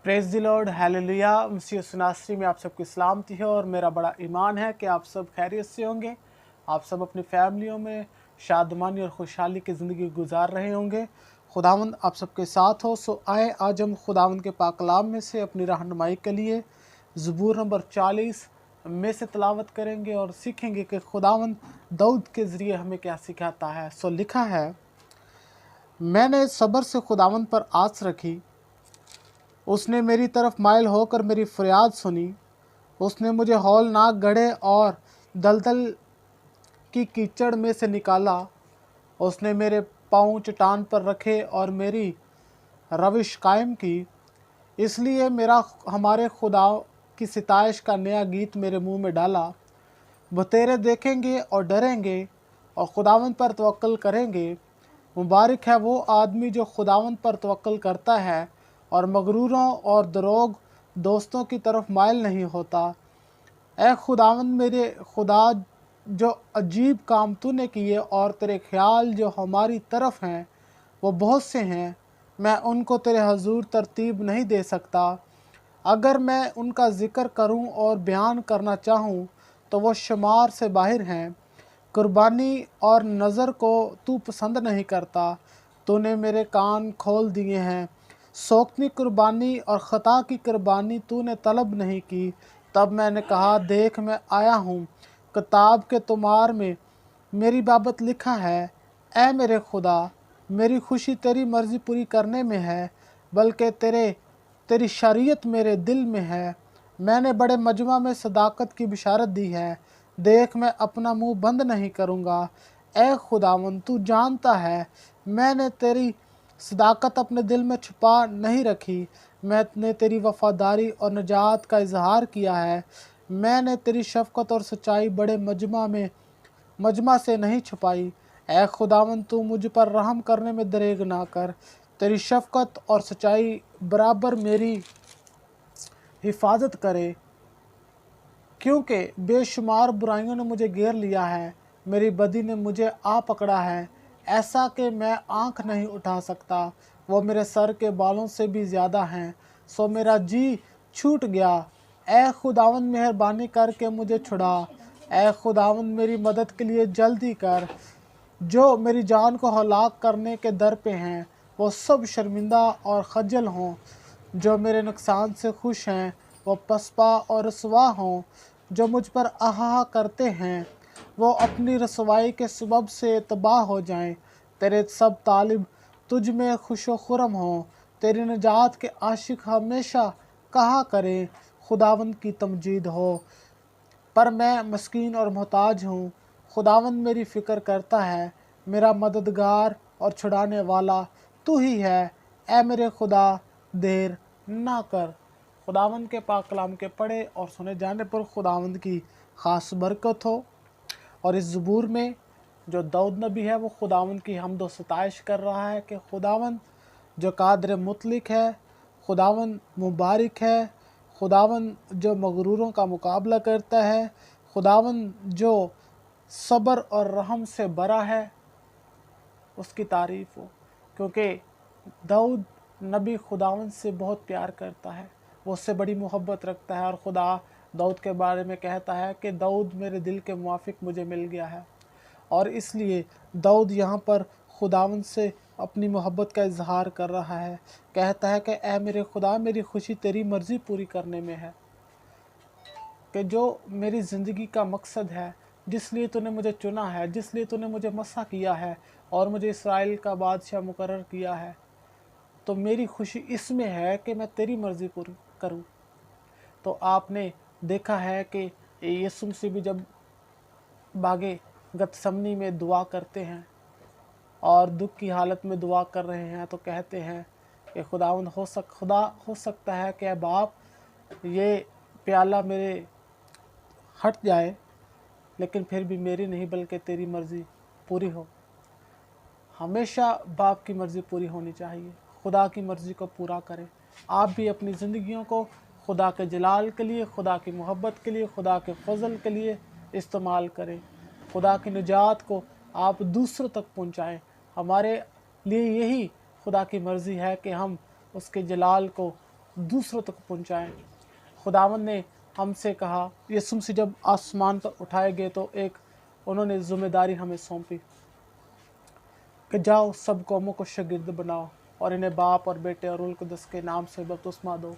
Praise the lord, hallelujah. मसीह सुनासरी में आप सबकी सलामती है और मेरा बड़ा ईमान है कि आप सब खैरियत से होंगे। आप सब अपनी फैमिलियों में शादमानी और खुशहाली की ज़िंदगी गुजार रहे होंगे। खुदावंद आप सबके साथ हो। सो आए आज हम खुदावंद के पाक कलाम में से अपनी रहनुमाई के लिए ज़बूर नंबर 40 में से तलावत करेंगे और सीखेंगे कि खुदावंद दाऊद के ज़रिए हमें क्या सिखाता है। सो लिखा है, मैंने सब्र से खुदावंद पर आस रखी, उसने मेरी तरफ माइल होकर मेरी फरियाद सुनी। उसने मुझे हौलनाक गड्ढे और दलदल की कीचड़ में से निकाला। उसने मेरे पाँव चट्टान पर रखे और मेरी रविश कायम की। इसलिए मेरा हमारे खुदा की सिताइश का नया गीत मेरे मुंह में डाला। वो तेरे देखेंगे और डरेंगे और खुदावंद पर तवक्कल करेंगे। मुबारक है वो आदमी जो खुदावंद पर तवक्कल करता है और मगरूरों और दरोग दोस्तों की तरफ माइल नहीं होता। ए खुदावंद मेरे खुदा, जो अजीब काम तूने किए और तेरे ख्याल जो हमारी तरफ हैं वो बहुत से हैं। मैं उनको तेरे हजूर तरतीब नहीं दे सकता। अगर मैं उनका ज़िक्र करूं और बयान करना चाहूं तो वो शुमार से बाहर हैं। कुर्बानी और नज़र को तू पसंद नहीं करता। तूने मेरे कान खोल दिए हैं। सोक्तनी कुर्बानी और ख़ता की कुर्बानी तूने तलब नहीं की। तब मैंने कहा, देख मैं आया हूँ। किताब के तुमार में मेरी बाबत लिखा है। ऐ मेरे खुदा, मेरी खुशी तेरी मर्ज़ी पूरी करने में है, बल्कि तेरी शरीयत मेरे दिल में है। मैंने बड़े मजमा में सदाकत की बिशारत दी है। देख मैं अपना मुंह बंद नहीं करूँगा। ए खुदावंद, तू जानता है मैंने तेरी सदाकत अपने दिल में छुपा नहीं रखी। मैंने तेरी वफादारी और नजात का इजहार किया है। मैंने तेरी शफकत और सच्चाई बड़े मजमा से नहीं छुपाई। ए खुदावंद, तू मुझ पर रहम करने में दरेग ना कर। तेरी शफकत और सच्चाई बराबर मेरी हिफाजत करे, क्योंकि बेशुमार बुराइयों ने मुझे घेर लिया है। मेरी बदी ने मुझे आ पकड़ा है, ऐसा कि मैं आंख नहीं उठा सकता। वो मेरे सर के बालों से भी ज़्यादा हैं, सो मेरा जी छूट गया। ए खुदावंद, मेहरबानी करके मुझे छुड़ा। ए खुदावंद, मेरी मदद के लिए जल्दी कर। जो मेरी जान को हलाक करने के दर पे हैं, वो सब शर्मिंदा और खज्जल हों। जो मेरे नुकसान से खुश हैं, वो पसपा और रसवा हों। जो मुझ पर आहा करते हैं, वो अपनी रसवाई के सबब से तबाह हो जाएं। तेरे सब तालिब तुझ में खुशो खुरम हों। तेरी निजात के आशिक हमेशा कहा करें, खुदावंद की तमजीद हो। पर मैं मस्कीन और मोहताज हूँ। खुदावंद मेरी फ़िक्र करता है। मेरा मददगार और छुड़ाने वाला तू ही है। ऐ मेरे खुदा, देर ना कर। खुदावंद के पाक कलाम के पढ़े और सुने जाने पर खुदावंद की ख़ास बरकत हो। और इस ज़बूर में जो दाऊद नबी है वो खुदावंद की हमदो सताइश कर रहा है कि खुदावंद जो कादर मुतलिक है, खुदावंद मुबारक है, खुदावंद जो मगरूरों का मुकाबला करता है, खुदावंद जो सब्र और रहम से भरा है, उसकी तारीफ़ हो। क्योंकि दाऊद नबी खुदावंद से बहुत प्यार करता है, वो उससे बड़ी मोहब्बत रखता है। और खुदा दाऊद के बारे में कहता है कि दाऊद मेरे दिल के मुआफिक मुझे मिल गया है। और इसलिए दाऊद यहाँ पर खुदावंद से अपनी मोहब्बत का इजहार कर रहा है। कहता है कि ऐ मेरे खुदा, मेरी खुशी तेरी मर्ज़ी पूरी करने में है। कि जो मेरी ज़िंदगी का मकसद है, जिस लिए तूने मुझे चुना है, जिस लिए तूने मुझे मसा किया है और मुझे इसराइल का बादशाह मुकर्रर किया है, तो मेरी खुशी इसमें है कि मैं तेरी मर्ज़ी पूरी करूं। तो आपने देखा है कि यीशु मसीह भी जब बागे गतसमनी में दुआ करते हैं और दुख की हालत में दुआ कर रहे हैं, तो कहते हैं कि खुदा हो सकता है कि बाप ये प्याला मेरे हट जाए, लेकिन फिर भी मेरी नहीं बल्कि तेरी मर्ज़ी पूरी हो। हमेशा बाप की मर्ज़ी पूरी होनी चाहिए। खुदा की मर्ज़ी को पूरा करें। आप भी अपनी ज़िंदगियों को खुदा के जलाल के लिए, खुदा की मोहब्बत के लिए, खुदा के फजल के लिए इस्तेमाल करें। खुदा की निजात को आप दूसरों तक पहुंचाएं। हमारे लिए यही खुदा की मर्ज़ी है कि हम उसके जलाल को दूसरों तक पहुँचाएँ। खुदावंद ने हमसे कहा, यीशु मसीह जब आसमान पर उठाए गए तो एक उन्होंने ज़िम्मेदारी हमें सौंपी कि जाओ सब कौमों को शागिर्द बनाओ और इन्हें बाप और बेटे और रूह कुदस के नाम से बपतिस्मा दो,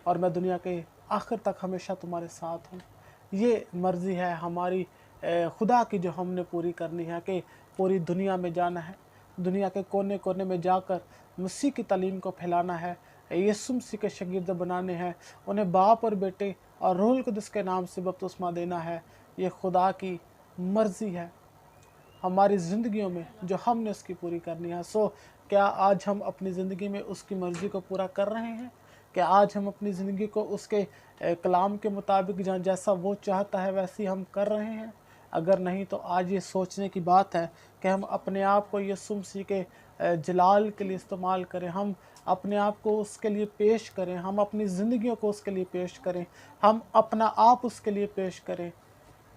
और मैं दुनिया के आखिर तक हमेशा तुम्हारे साथ हूँ। ये मर्ज़ी है हमारी खुदा की जो हमने पूरी करनी है कि पूरी दुनिया में जाना है, दुनिया के कोने कोने में जाकर मसीह की तालीम को फैलाना है, यीशु मसीह के शागिर्द बनाने हैं, उन्हें बाप और बेटे और रूह कुदस के नाम से बपतिस्मा देना है। ये खुदा की मर्ज़ी है हमारी ज़िंदगियों में जो हमने उसकी पूरी करनी है। सो क्या आज हम अपनी ज़िंदगी में उसकी मर्ज़ी को पूरा कर रहे हैं? क्या आज हम अपनी ज़िंदगी को उसके कलाम के मुताबिक जैसा वो चाहता है वैसे हम कर रहे हैं? अगर नहीं तो आज ये सोचने की बात है कि हम अपने आप को यीशु मसीह के जलाल के लिए इस्तेमाल करें, हम अपने आप को उसके लिए पेश करें, हम अपनी ज़िंदगियों को उसके लिए पेश करें, हम अपना आप उसके लिए पेश करें,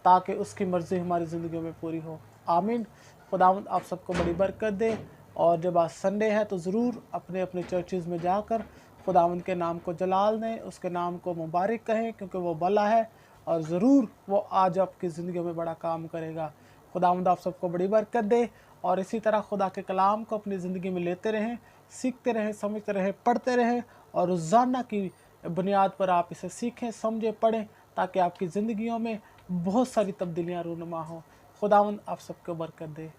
ताकि उसकी मर्ज़ी हमारी ज़िंदगियों में पूरी हो। आमीन। खुदावंद आप सबको बड़ी बरकत दे। और जब आज संडे है तो ज़रूर अपने अपने चर्चेज़ में जाकर खुदावंद के नाम को जलाल दें, उसके नाम को मुबारक कहें, क्योंकि वो भला है और ज़रूर वो आज आपकी ज़िंदगी में बड़ा काम करेगा। खुदावंद आप सबको बड़ी बरकत दे और इसी तरह खुदा के कलाम को अपनी ज़िंदगी में लेते रहें, सीखते रहें, समझते रहें, पढ़ते रहें और रोज़ाना की बुनियाद पर आप इसे सीखें, समझें, पढ़ें, ताकि आपकी ज़िंदगियों में बहुत सारी तब्दीलियाँ रूनुमा हों। खुदावंद आप सबको बरकत दे।